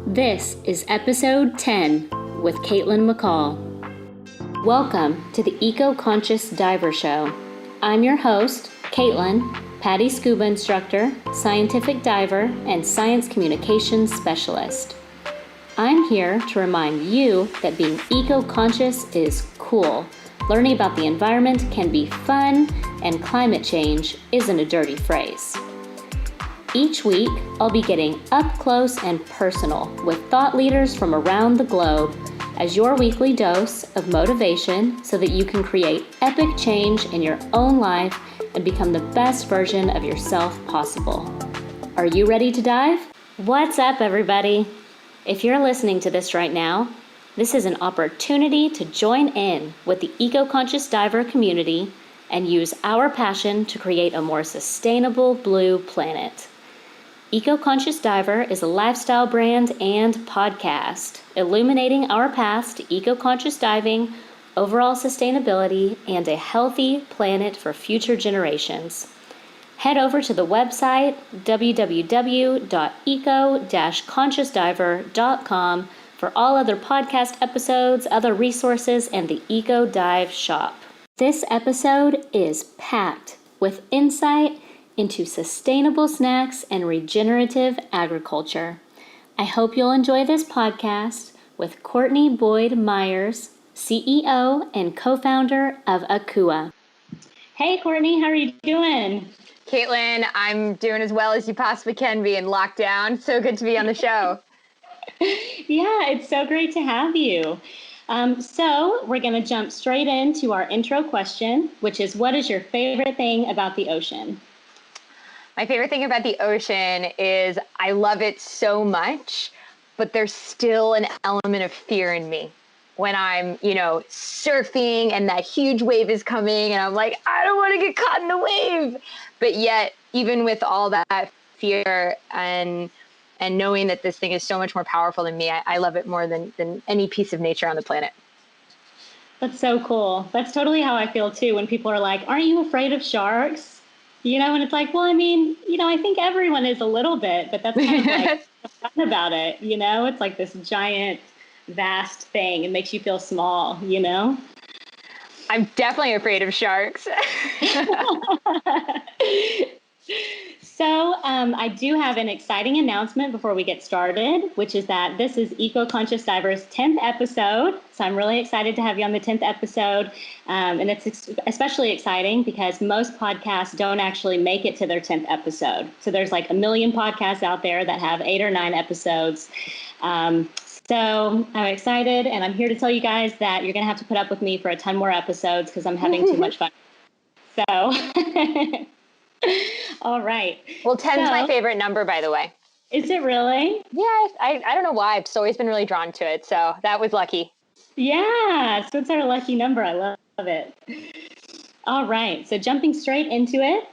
This is episode 10 with Caitlin McCall. Welcome to the Eco-Conscious Diver Show. I'm your host, Caitlin, PADI scuba instructor, scientific diver, and science communications specialist. I'm here to remind you that being eco-conscious is cool. Learning about the environment can be fun, and climate change isn't a dirty phrase. Each week, I'll be getting up close and personal with thought leaders from around the globe as your weekly dose of motivation so that you can create epic change in your own life and become the best version of yourself possible. Are you ready to dive? What's up, everybody? If you're listening to this right now, this is an opportunity to join in with the eco-conscious diver community and use our passion to create a more sustainable blue planet. Eco-Conscious Diver is a lifestyle brand and podcast, illuminating our path to eco-conscious diving, overall sustainability, and a healthy planet for future generations. Head over to the website www.eco-consciousdiver.com for all other podcast episodes, other resources, and the Eco Dive shop. This episode is packed with insight into sustainable snacks and regenerative agriculture. I hope you'll enjoy this podcast with Courtney Boyd Myers, CEO and co-founder of Akua. Hey Courtney, how are you doing? Caitlin, I'm doing as well as you possibly can be in lockdown. So good to be on the show. Yeah, it's so great to have you. So we're going to jump straight into our intro question, which is, what is your favorite thing about the ocean? My favorite thing about the ocean is I love it so much, but there's still an element of fear in me when I'm, surfing and that huge wave is coming and I'm like, I don't want to get caught in the wave. But yet, even with all that fear and knowing that this thing is so much more powerful than me, I love it more than any piece of nature on the planet. That's so cool. That's totally how I feel too when people are like, aren't you afraid of sharks? And it's like, well, I think everyone is a little bit, but that's kind of like fun about it, It's like this giant, vast thing. It makes you feel small, I'm definitely afraid of sharks. So I do have an exciting announcement before we get started, which is that this is Eco-Conscious Diver's 10th episode. So I'm really excited to have you on the 10th episode. And it's especially exciting because most podcasts don't actually make it to their 10th episode. So there's like a million podcasts out there that have 8 or 9 episodes. So I'm excited, and I'm here to tell you guys that you're going to have to put up with me for a ton more episodes because I'm having too much fun. So... All right. Well, 10 is my favorite number, by the way. Is it really? Yeah, I don't know why. I've just always been really drawn to it. So that was lucky. Yeah, so it's our lucky number. I love it. All right. So jumping straight into it,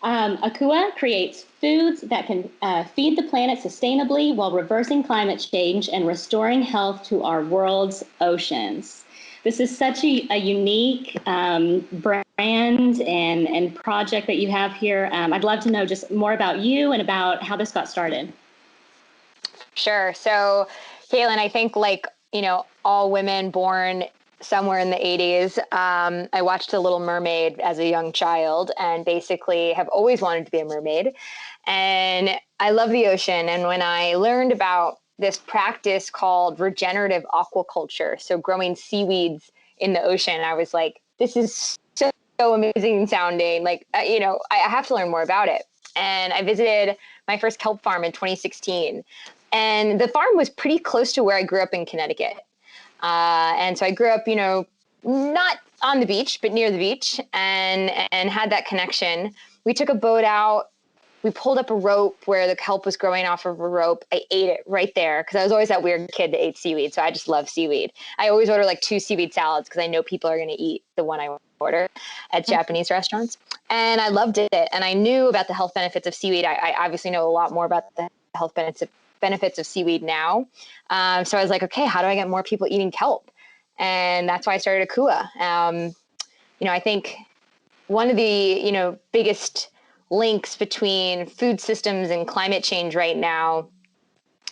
Akua creates foods that can feed the planet sustainably while reversing climate change and restoring health to our world's oceans. This is such a unique brand and project that you have here. I'd love to know just more about you and about how this got started. Sure. So, Caitlin, I think all women born somewhere in the 80s, I watched The Little Mermaid as a young child and basically have always wanted to be a mermaid. And I love the ocean. And when I learned about this practice called regenerative aquaculture, so growing seaweeds in the ocean, I was like, this is so amazing sounding. I have to learn more about it. And I visited my first kelp farm in 2016. And the farm was pretty close to where I grew up in Connecticut. And so I grew up, not on the beach, but near the beach and had that connection. We took a boat out. We pulled up a rope where the kelp was growing off of a rope. I ate it right there because I was always that weird kid that ate seaweed. So I just love seaweed. I always order 2 seaweed salads because I know people are going to eat the one I order at Japanese restaurants. And I loved it. And I knew about the health benefits of seaweed. I obviously know a lot more about the health benefits of seaweed now. So I was like, okay, how do I get more people eating kelp? And that's why I started Akua. I think one of the, biggest links between food systems and climate change right now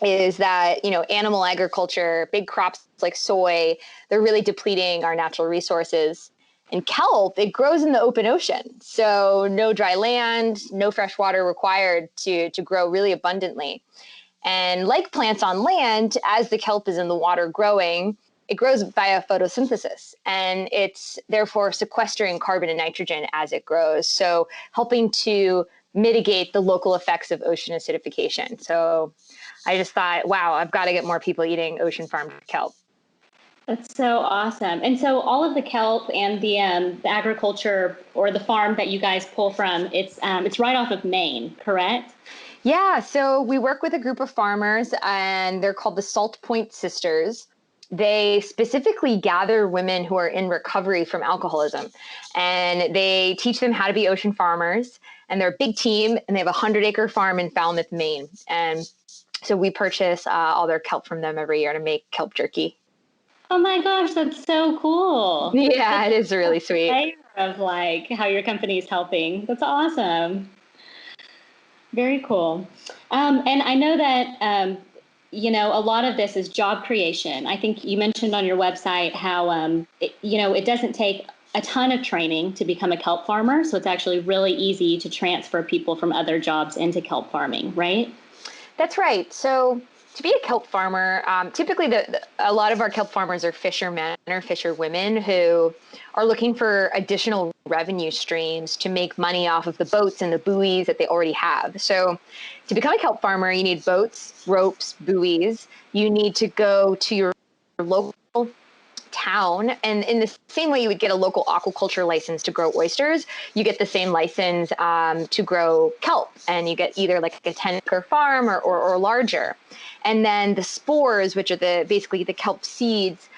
is that, animal agriculture, big crops like soy, they're really depleting our natural resources. And kelp, it grows in the open ocean. So no dry land, no fresh water required to grow really abundantly. And like plants on land, as the kelp is in the water growing, it grows via photosynthesis, and it's therefore sequestering carbon and nitrogen as it grows. So helping to mitigate the local effects of ocean acidification. So I just thought, wow, I've got to get more people eating ocean farmed kelp. That's so awesome. And so all of the kelp and the agriculture or the farm that you guys pull from, it's right off of Maine, correct? Yeah, so we work with a group of farmers, and they're called the Salt Point Sisters. They specifically gather women who are in recovery from alcoholism, and they teach them how to be ocean farmers. And they're a big team, and they have a 100-acre farm in Falmouth, Maine. And so we purchase all their kelp from them every year to make kelp jerky. Oh my gosh, that's so cool. Yeah, it is really sweet. Of like how your company is helping. That's awesome. Very cool. And I know that, a lot of this is job creation. I think you mentioned on your website how, it doesn't take a ton of training to become a kelp farmer. So it's actually really easy to transfer people from other jobs into kelp farming, right? That's right. So to be a kelp farmer, typically a lot of our kelp farmers are fishermen or fisherwomen who are looking for additional revenue streams to make money off of the boats and the buoys that they already have. So to become a kelp farmer, you need boats, ropes, buoys. You need to go to your local town, and in the same way you would get a local aquaculture license to grow oysters, you get the same license to grow kelp, and you get either like a 10-acre farm or larger. And then the spores, which are basically the kelp seeds,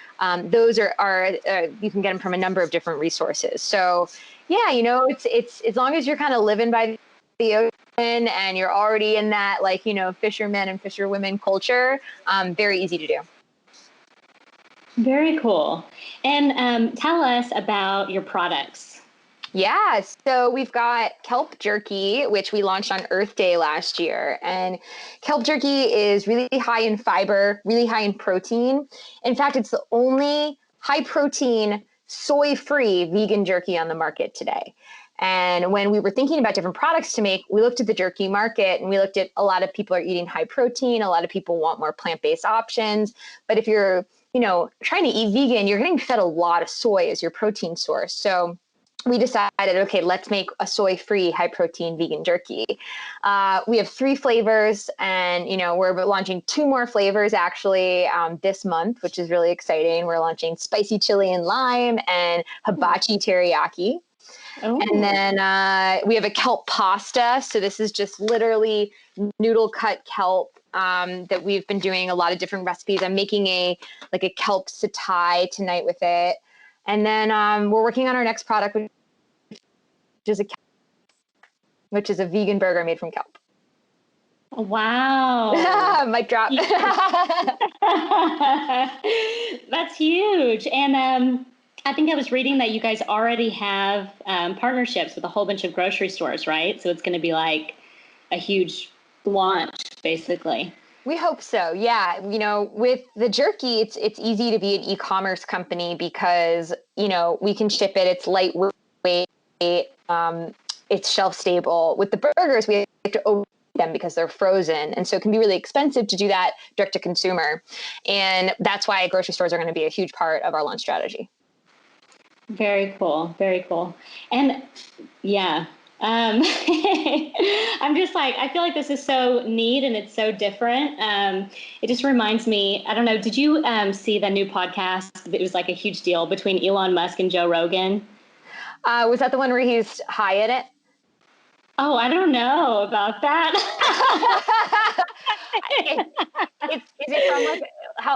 those are you can get them from a number of different resources. So yeah, it's as long as you're kind of living by the ocean and you're already in that fishermen and fisherwomen culture, very easy to do. Very cool. And tell us about your products. Yeah, so we've got Kelp Jerky, which we launched on Earth Day last year. And Kelp Jerky is really high in fiber, really high in protein. In fact, it's the only high protein, soy-free vegan jerky on the market today. And when we were thinking about different products to make, we looked at the jerky market, and we looked at a lot of people are eating high protein. A lot of people want more plant-based options. But if you're, trying to eat vegan, you're getting fed a lot of soy as your protein source. So we decided, okay, let's make a soy-free, high-protein vegan jerky. We have 3 flavors, and we're launching 2 more flavors actually this month, which is really exciting. We're launching spicy chili and lime and hibachi teriyaki. Oh. And then we have a kelp pasta. So this is just literally noodle cut kelp that we've been doing a lot of different recipes. I'm making a kelp satay tonight with it. And then we're working on our next product, which is a vegan burger made from kelp. Wow. Mic drop. That's huge. And I think I was reading that you guys already have partnerships with a whole bunch of grocery stores, right? So it's going to be like a huge launch, basically. We hope so. Yeah. With the jerky, it's easy to be an e-commerce company because, we can ship it. It's lightweight. It's shelf stable. With the burgers, we have to open them because they're frozen. And so it can be really expensive to do that direct to consumer. And that's why grocery stores are going to be a huge part of our launch strategy. Very cool. Very cool. And yeah, I'm just I feel like this is so neat and it's so different. It just reminds me, I don't know, did you see the new podcast? It was like a huge deal between Elon Musk and Joe Rogan. Was that the one where he's high in it? Oh, I don't know about that. Is it from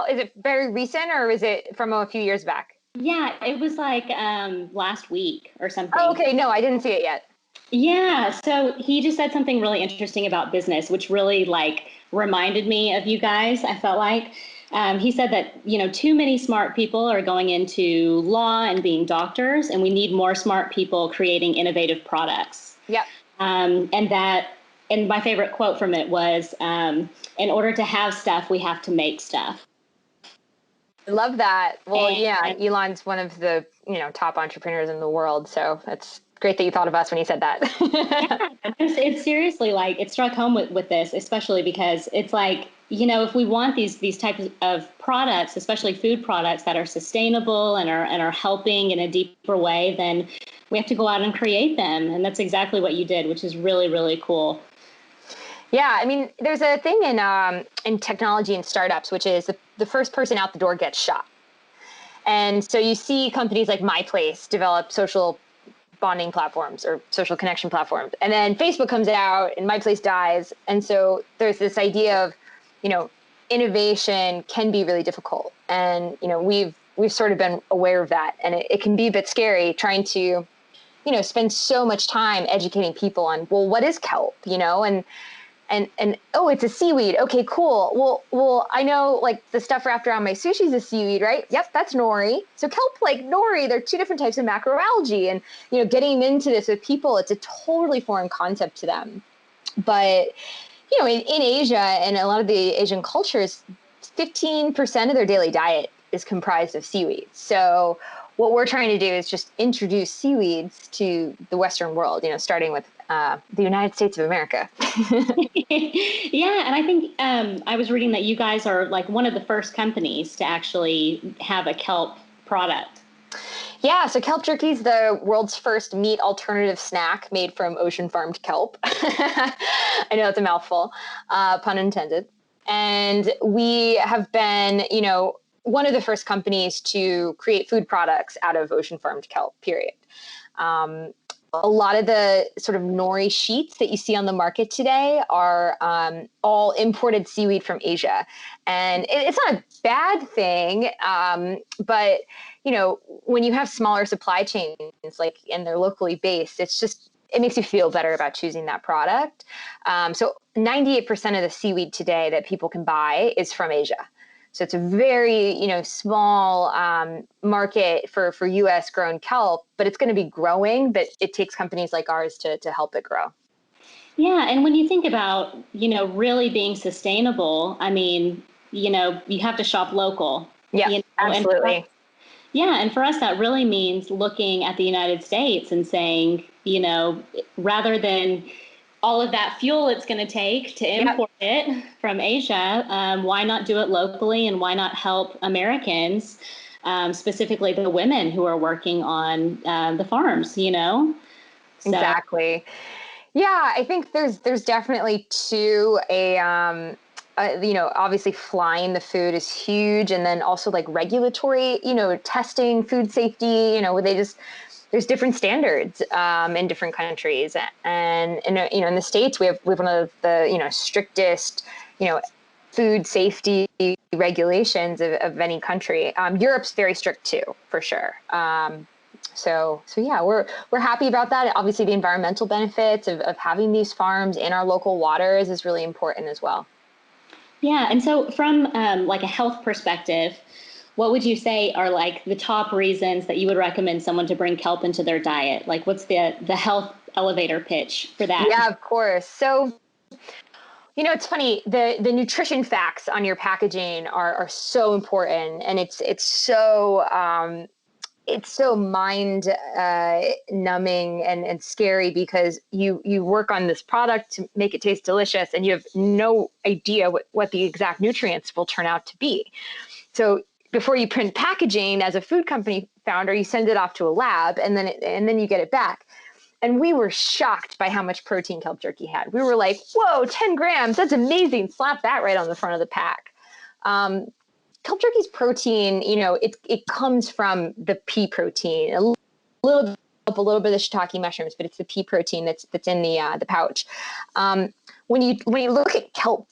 is it very recent, or is it from a few years back? Yeah, it was last week or something. Oh, okay. No, I didn't see it yet. Yeah. So he just said something really interesting about business, which really reminded me of you guys. I felt like he said that, too many smart people are going into law and being doctors, and we need more smart people creating innovative products. Yep. And that and my favorite quote from it was, in order to have stuff, we have to make stuff. I love that. Well, And, yeah, Elon's one of the, top entrepreneurs in the world. So that's great that you thought of us when you said that. yeah, it's seriously like it struck home with this, especially because it's like, if we want these types of products, especially food products that are sustainable and are helping in a deeper way, then we have to go out and create them. And that's exactly what you did, which is really, really cool. Yeah, I mean, there's a thing in technology and startups, which is the first person out the door gets shot. And so you see companies like MyPlace develop social bonding platforms or social connection platforms. And then Facebook comes out and MyPlace dies. And so there's this idea of, innovation can be really difficult. And, we've sort of been aware of that. And it can be a bit scary trying to, spend so much time educating people on, well, what is kelp, and oh, it's a seaweed. Okay, cool. Well, I know like the stuff wrapped around my sushi is a seaweed, right? Yep, that's nori. So kelp, like nori, they're two different types of macroalgae, and getting into this with people, it's a totally foreign concept to them. But in Asia and a lot of the Asian cultures, 15% of their daily diet is comprised of seaweed. So what we're trying to do is just introduce seaweeds to the Western world, starting with the United States of America. Yeah, and I think I was reading that you guys are like one of the first companies to actually have a kelp product. Yeah, so Kelp Jerky is the world's first meat alternative snack made from ocean farmed kelp. I know it's a mouthful, pun intended. And we have been, one of the first companies to create food products out of ocean farmed kelp, period. A lot of the sort of nori sheets that you see on the market today are all imported seaweed from Asia. And it's not a bad thing, but when you have smaller supply chains, like, and they're locally based, it makes you feel better about choosing that product. So 98% of the seaweed today that people can buy is from Asia. So it's a very, small market for U.S. grown kelp, but it's going to be growing, but it takes companies like ours to help it grow. Yeah. And when you think about, really being sustainable, I mean, you have to shop local. Yeah, absolutely. And for us, that really means looking at the United States and saying, rather than all of that fuel it's going to take to import it from Asia, why not do it locally, and why not help Americans, specifically the women who are working on the farms, So. Exactly. Yeah, I think there's definitely obviously flying the food is huge, and then also like regulatory, testing, food safety, there's different standards in different countries, and in the States we have one of the strictest food safety regulations of any country. Europe's very strict too, for sure. So yeah, we're happy about that. Obviously, the environmental benefits of having these farms in our local waters is really important as well. Yeah, and so from like a health perspective, what would you say are like the top reasons that you would recommend someone to bring kelp into their diet? Like, what's the health elevator pitch for that? Yeah, of course. So, it's funny, the nutrition facts on your packaging are so important, and it's so mind numbing and scary, because you work on this product to make it taste delicious, and you have no idea what the exact nutrients will turn out to be. So before you print packaging as a food company founder, you send it off to a lab, and then you get it back. And we were shocked by how much protein kelp jerky had. We were like, whoa, 10 grams, that's amazing. Slap that right on the front of the pack. Kelp jerky's protein, it comes from the pea protein, a little bit of the shiitake mushrooms, but it's the pea protein that's in the pouch. When you look at kelp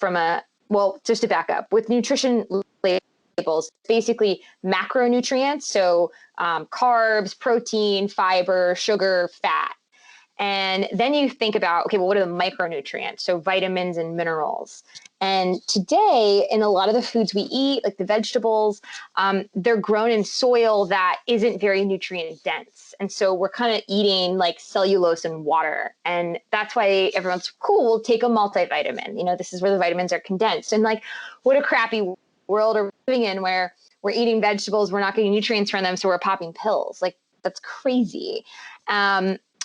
just to back up, with nutrition labels, basically macronutrients, so carbs, protein, fiber, sugar, fat. And then you think about, okay, well, what are the micronutrients? So vitamins and minerals. And today, in a lot of the foods we eat, like the vegetables, they're grown in soil that isn't very nutrient dense. And so we're kind of eating like cellulose and water. And that's why everyone's cool, we'll take a multivitamin. You know, this is where the vitamins are condensed. And like, what a crappy world are we living in where we're eating vegetables, we're not getting nutrients from them, so we're popping pills. Like, that's crazy.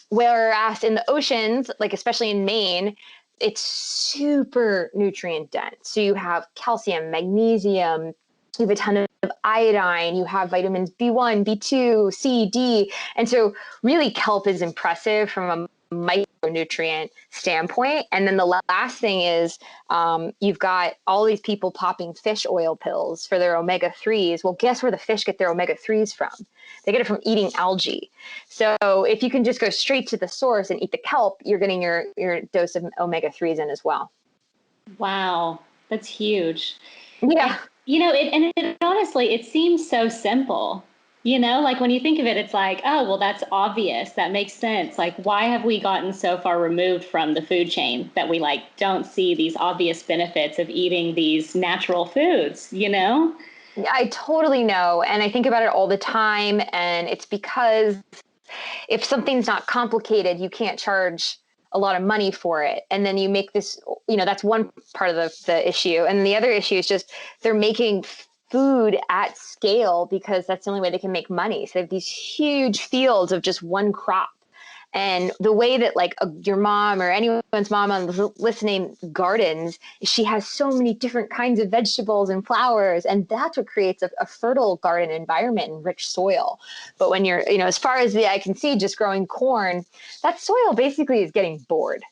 Whereas in the oceans, like especially in Maine, it's super nutrient dense. So you have calcium, magnesium, you have a ton of iodine, you have vitamins B1, B2, C, D. And so really kelp is impressive from a micronutrient standpoint. And then the last thing is you've got all these people popping fish oil pills for their omega-3s. Well, guess where the fish get their omega-3s from? They get it from eating algae. So if you can just go straight to the source and eat the kelp, you're getting your dose of omega-3s in as well. Wow, that's huge. Yeah. And, it honestly, it seems so simple. Like when you think of it, it's like, oh, well, that's obvious. That makes sense. Like, why have we gotten so far removed from the food chain that we don't see these obvious benefits of eating these natural foods, I totally know. And I think about it all the time. And it's because if something's not complicated, you can't charge a lot of money for it. And then you make this, that's one part of the issue. And the other issue is just they're making food at scale because that's the only way they can make money. So they have these huge fields of just one crop. And the way that your mom or anyone's mom on listening gardens, she has so many different kinds of vegetables and flowers. And that's what creates a fertile garden environment and rich soil. But when you're, as far as the eye can see, just growing corn, that soil basically is getting bored.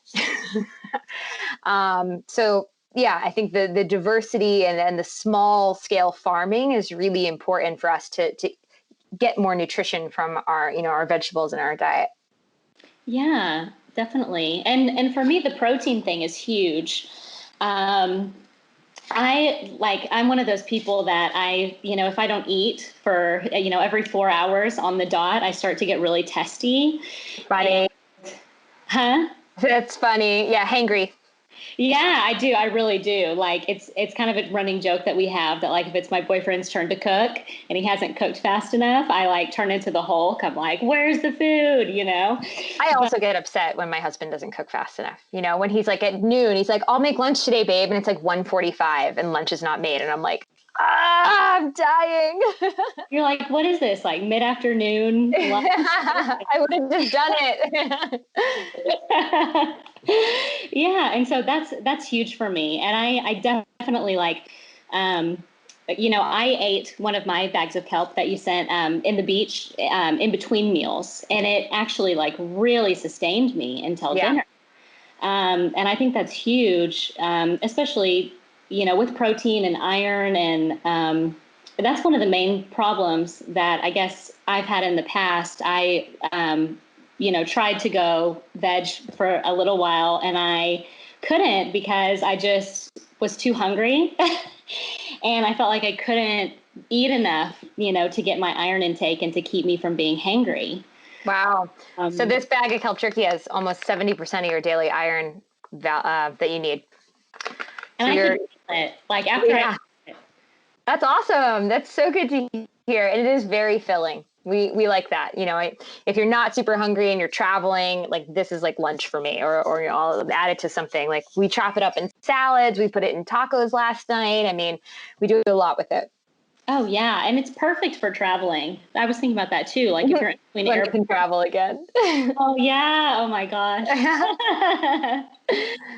So yeah, I think the diversity and the small scale farming is really important for us to get more nutrition from our vegetables in our diet. Yeah, definitely. And for me, the protein thing is huge. I'm one of those people that if I don't eat for, every 4 hours on the dot, I start to get really testy. Funny. Huh? That's funny. Yeah. Hangry. Yeah, I do. I really do. Like it's kind of a running joke that we have that if it's my boyfriend's turn to cook and he hasn't cooked fast enough, I turn into the Hulk. I'm like, where's the food? I also get upset when my husband doesn't cook fast enough. When he's at noon, he's like, I'll make lunch today, babe. And it's 1:45 and lunch is not made. And I'm like, I'm dying. You're like, what is this? Mid-afternoon lunch? I would have just done it. Yeah. And so that's huge for me. And I definitely I ate one of my bags of kelp that you sent in the beach in between meals. And it actually really sustained me until dinner. And I think that's huge, especially, with protein and iron. And that's one of the main problems that I guess I've had in the past. I tried to go veg for a little while and I couldn't because I just was too hungry and I felt like I couldn't eat enough, to get my iron intake and to keep me from being hangry. Wow. So this bag of Kelp Jerky has almost 70% of your daily iron that you need. And so I can feel it. After That's awesome. That's so good to hear. And it is very filling. We like that. If you're not super hungry and you're traveling, this is lunch for me, or I'll add it to something. We chop it up in salads. We put it in tacos last night. I mean, we do a lot with it. Oh yeah. And it's perfect for traveling. I was thinking about that too. If you're in between when you can travel again. Oh yeah. Oh my gosh.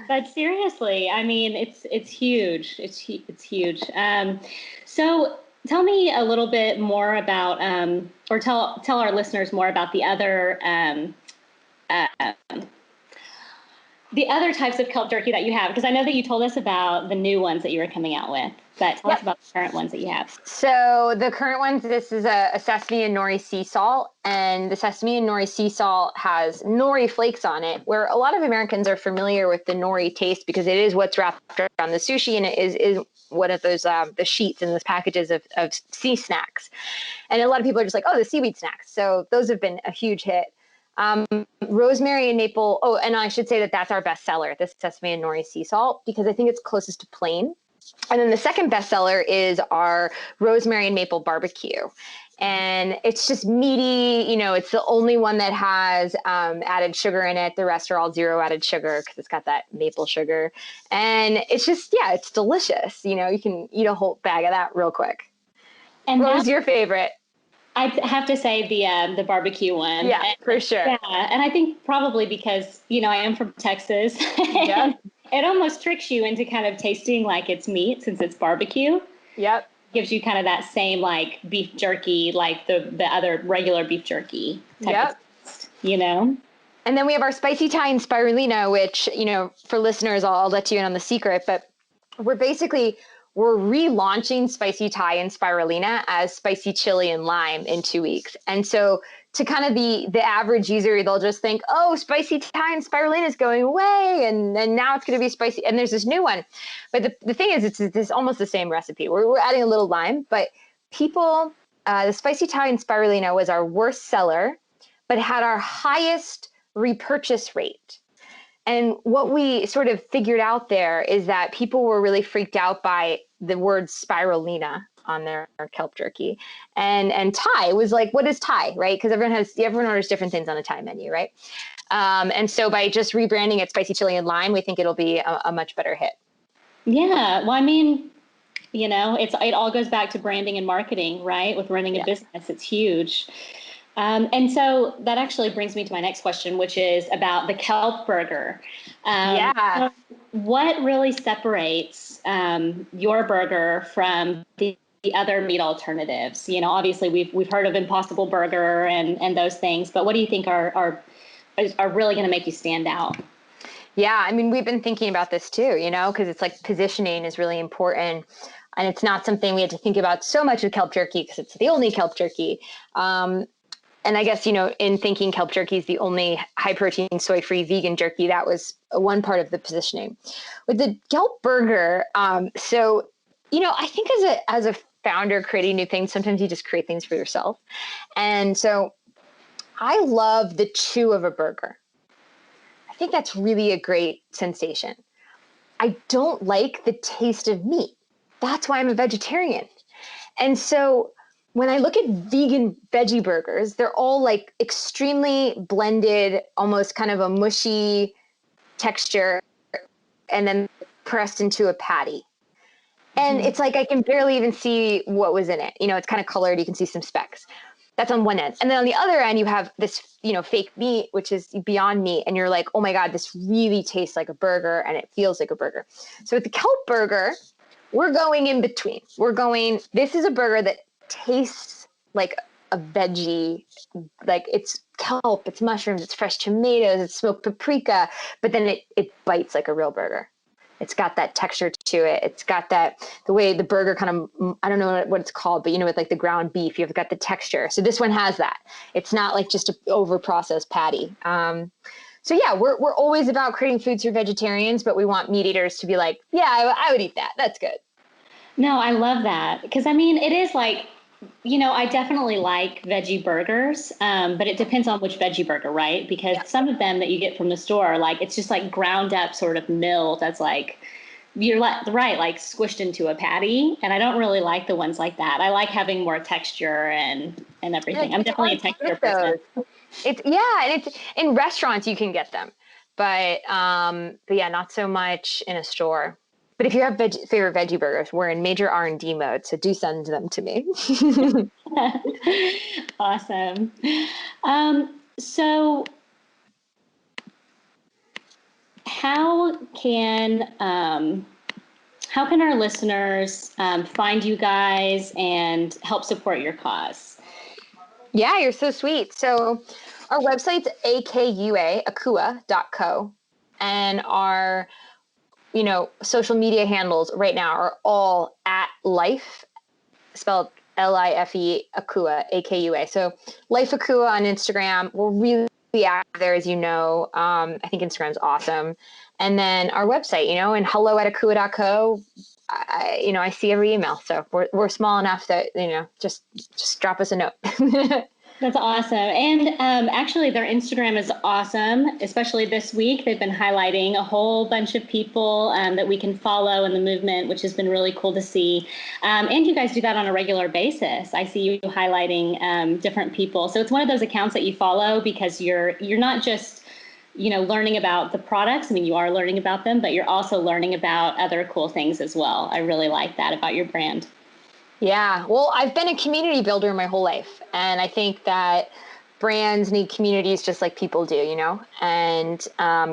But seriously, I mean, it's huge. It's huge. So tell me a little bit more about, or tell our listeners more about the other types of kelp jerky that you have, because I know that you told us about the new ones that you were coming out with, but tell us about the current ones that you have. So the current ones, this is a sesame and nori sea salt, and the sesame and nori sea salt has nori flakes on it, where a lot of Americans are familiar with the nori taste because it is what's wrapped around the sushi, and it is one of those the sheets in those packages of sea snacks. And a lot of people are just like, oh, the seaweed snacks. So those have been a huge hit. Rosemary and maple. Oh, and I should say that that's our bestseller, the Sesame and Nori sea salt, because I think it's closest to plain. And then the second bestseller is our rosemary and maple barbecue. And it's just meaty. It's the only one that has added sugar in it. The rest are all zero added sugar because it's got that maple sugar. And it's just, yeah, it's delicious. You can eat a whole bag of that real quick. And what was your favorite? I have to say the barbecue one. Yeah, for sure. Yeah, and I think probably because, I am from Texas. Yep. It almost tricks you into kind of tasting like it's meat since it's barbecue. Yep. Gives you kind of that same like beef jerky, like the other regular beef jerky type of taste, And then we have our spicy Thai and spirulina, which, for listeners, I'll let you in on the secret, but we're relaunching spicy Thai and spirulina as spicy chili and lime in 2 weeks. And so to kind of the average user, they'll just think, oh, spicy Thai and spirulina is going away. And now it's going to be spicy. And there's this new one. But the thing is, it's almost the same recipe. We're adding a little lime, but the spicy Thai and spirulina was our worst seller, but had our highest repurchase rate. And what we sort of figured out there is that people were really freaked out by the word spirulina on their kelp jerky. And Thai was like, what is Thai, right? Because everyone orders different things on a Thai menu, right? And so by just rebranding it spicy chili and lime, we think it'll be a much better hit. Yeah, well, I mean, it all goes back to branding and marketing, right? With running a business, it's huge. And so that actually brings me to my next question, which is about the Kelp Burger. So what really separates your burger from the other meat alternatives? Obviously we've heard of Impossible Burger and those things, but what do you think are really going to make you stand out? Yeah, I mean, we've been thinking about this too, because it's like positioning is really important. And it's not something we had to think about so much with kelp jerky because it's the only kelp jerky. And I guess, in thinking kelp jerky is the only high protein, soy-free vegan jerky, that was one part of the positioning. With the Kelp Burger, I think as a founder creating new things, sometimes you just create things for yourself. And so I love the chew of a burger. I think that's really a great sensation. I don't like the taste of meat. That's why I'm a vegetarian. And so when I look at vegan veggie burgers, they're all like extremely blended, almost kind of a mushy texture, and then pressed into a patty. And it's like I can barely even see what was in it. It's kind of colored. You can see some specks. That's on one end. And then on the other end, you have this, fake meat, which is Beyond Meat. And you're like, oh my God, this really tastes like a burger and it feels like a burger. So with the Kelp Burger, we're going in between. This is a burger that tastes like a veggie, like it's kelp, it's mushrooms, it's fresh tomatoes, it's smoked paprika, but then it bites like a real burger. It's got that texture to it. It's got the way the burger kind of, I don't know what it's called, but with like the ground beef, you've got the texture. So this one has that. It's not like just an over processed patty. So yeah, we're always about creating foods for vegetarians, but we want meat eaters to be like, yeah, I would eat that. That's good. No, I love that. Because it is like, I definitely like veggie burgers, but it depends on which veggie burger, right? Because some of them that you get from the store, like it's just like ground up sort of mill that's like, you're right, like squished into a patty. And I don't really like the ones like that. I like having more texture and everything. I'm definitely a texture person. And it's in restaurants you can get them, but yeah, not so much in a store. But if you have favorite veggie burgers, we're in major R&D mode, so do send them to me. Awesome. So how can our listeners find you guys and help support your cause? Yeah, you're so sweet. So our website's Akua.co, and our social media handles right now are all at Life, spelled Life Akua, Akua. So Life Akua on Instagram. We're really active there, as you know. I think Instagram's awesome. And then our website, and hello@akua.co. I see every email. So we're small enough that, just drop us a note. That's awesome. And actually, their Instagram is awesome, especially this week. They've been highlighting a whole bunch of people that we can follow in the movement, which has been really cool to see. And you guys do that on a regular basis. I see you highlighting different people. So it's one of those accounts that you follow because you're not just learning about the products. I mean, you are learning about them, but you're also learning about other cool things as well. I really like that about your brand. Yeah. Well, I've been a community builder my whole life. And I think that brands need communities just like people do, and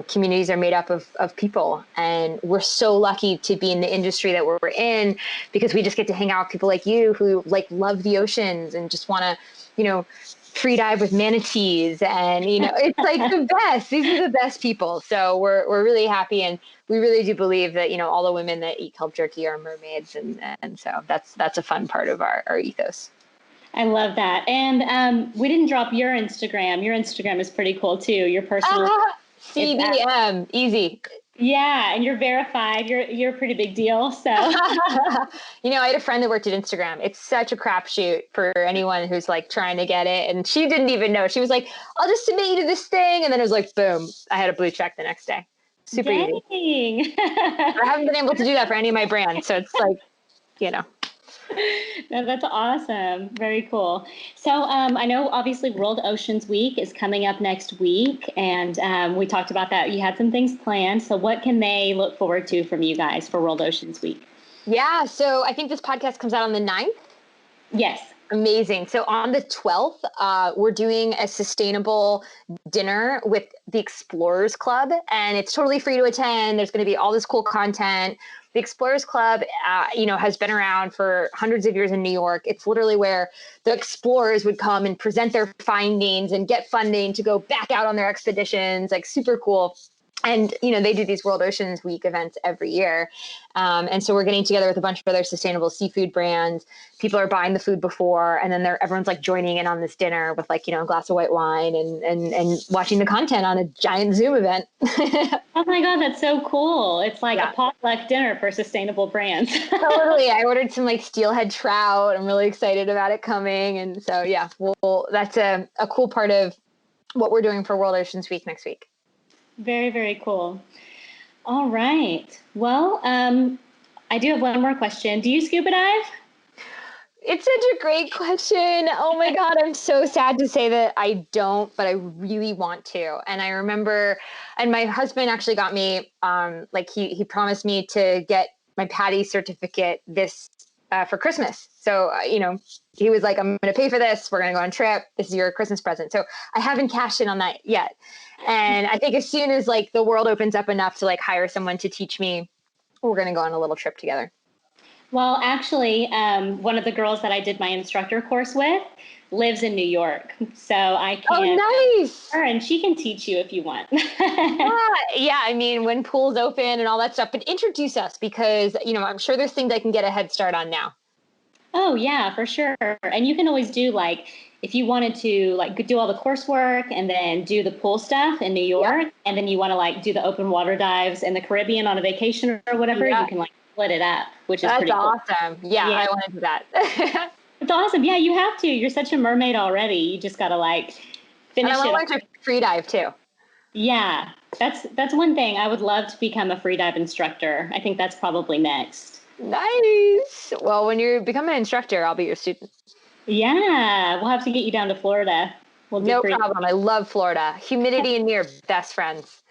communities are made up of people. And we're so lucky to be in the industry that we're in because we just get to hang out with people like you who love the oceans and just want to, free dive with manatees. And, it's the best. These are the best people. So we're really happy. And we really do believe that, all the women that eat kelp jerky are mermaids. And so that's a fun part of our ethos. I love that. And we didn't drop your Instagram. Your Instagram is pretty cool too. Your personal CBM, easy. Yeah, and you're verified. You're a pretty big deal. So I had a friend that worked at Instagram. It's such a crapshoot for anyone who's trying to get it. And she didn't even know. She was like, I'll just submit you to this thing. And then it was like, boom, I had a blue check the next day. Super easy. I haven't been able to do that for any of my brands. So it's No, that's awesome. Very cool. So I know obviously World Oceans Week is coming up next week, and we talked about that. You had some things planned. So what can they look forward to from you guys for World Oceans Week? Yeah. So I think this podcast comes out on the 9th. Yes. Amazing. So on the 12th, we're doing a sustainable dinner with the Explorers Club, and it's totally free to attend. There's going to be all this cool content. The Explorers Club, has been around for hundreds of years in New York. It's literally where the explorers would come and present their findings and get funding to go back out on their expeditions, super cool. And, they do these World Oceans Week events every year. And so we're getting together with a bunch of other sustainable seafood brands. People are buying the food before, and then everyone's joining in on this dinner with a glass of white wine and watching the content on a giant Zoom event. Oh my God, that's so cool. It's a potluck dinner for sustainable brands. Totally. I ordered some steelhead trout. I'm really excited about it coming. And so, yeah, that's a cool part of what we're doing for World Oceans Week next week. Very, very cool. All right. Well, I do have one more question. Do you scuba dive? It's such a great question. Oh my God. I'm so sad to say that I don't, but I really want to. And I remember, and my husband actually got me, he promised me to get my PADI certificate for Christmas. So, he was like, I'm going to pay for this. We're going to go on a trip. This is your Christmas present. So I haven't cashed in on that yet. And I think as soon as the world opens up enough to hire someone to teach me, we're going to go on a little trip together. Well, actually, one of the girls that I did my instructor course with lives in New York. So I can. Oh, nice. Her, and she can teach you if you want. Yeah. I mean, when pools open and all that stuff, but introduce us because, I'm sure there's things I can get a head start on now. Oh, yeah, for sure. And you can always do if you wanted to do all the coursework and then do the pool stuff in New York, and then you want to do the open water dives in the Caribbean on a vacation or whatever, you can split it up, which is pretty cool. That's awesome. Yeah, I want to do that. It's awesome. Yeah, you have to. You're such a mermaid already. You just got to finish it. And I want to free dive too. Yeah, that's one thing. I would love to become a free dive instructor. I think that's probably next. Nice. Well, when you become an instructor, I'll be your student. Yeah, we'll have to get you down to Florida. No problem. I love Florida. Humidity and me are best friends.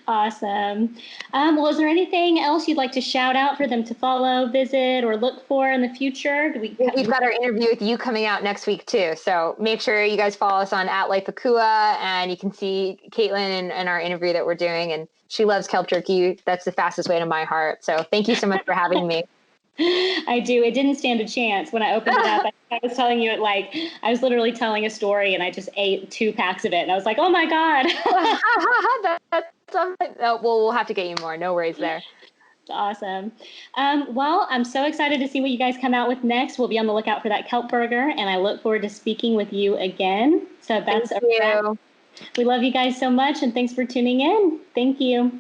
Awesome. Well, is there anything else you'd like to shout out for them to follow, visit, or look for in the future? We've got our interview with you coming out next week too. So make sure you guys follow us on @LifeAkua, and you can see Caitlin and our interview that we're doing. And she loves kelp jerky. That's the fastest way to my heart. So thank you so much for having me. I do. It didn't stand a chance when I opened it up. I was telling you I was literally telling a story, and I just ate 2 packs of it, and I was like, oh my God. Well, we'll have to get you more. No worries there. Awesome. Well, I'm so excited to see what you guys come out with next. We'll be on the lookout for that Kelp Burger, and I look forward to speaking with you again. So that's a wrap. We love you guys so much, and thanks for tuning in. Thank you.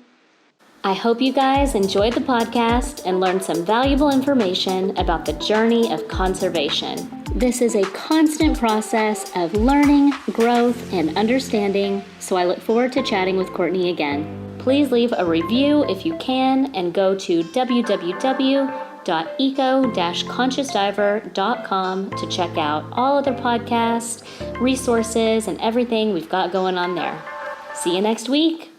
I hope you guys enjoyed the podcast and learned some valuable information about the journey of conservation. This is a constant process of learning, growth, and understanding, so I look forward to chatting with Courtney again. Please leave a review if you can, and go to www.eco-consciousdiver.com to check out all other podcasts, resources, and everything we've got going on there. See you next week.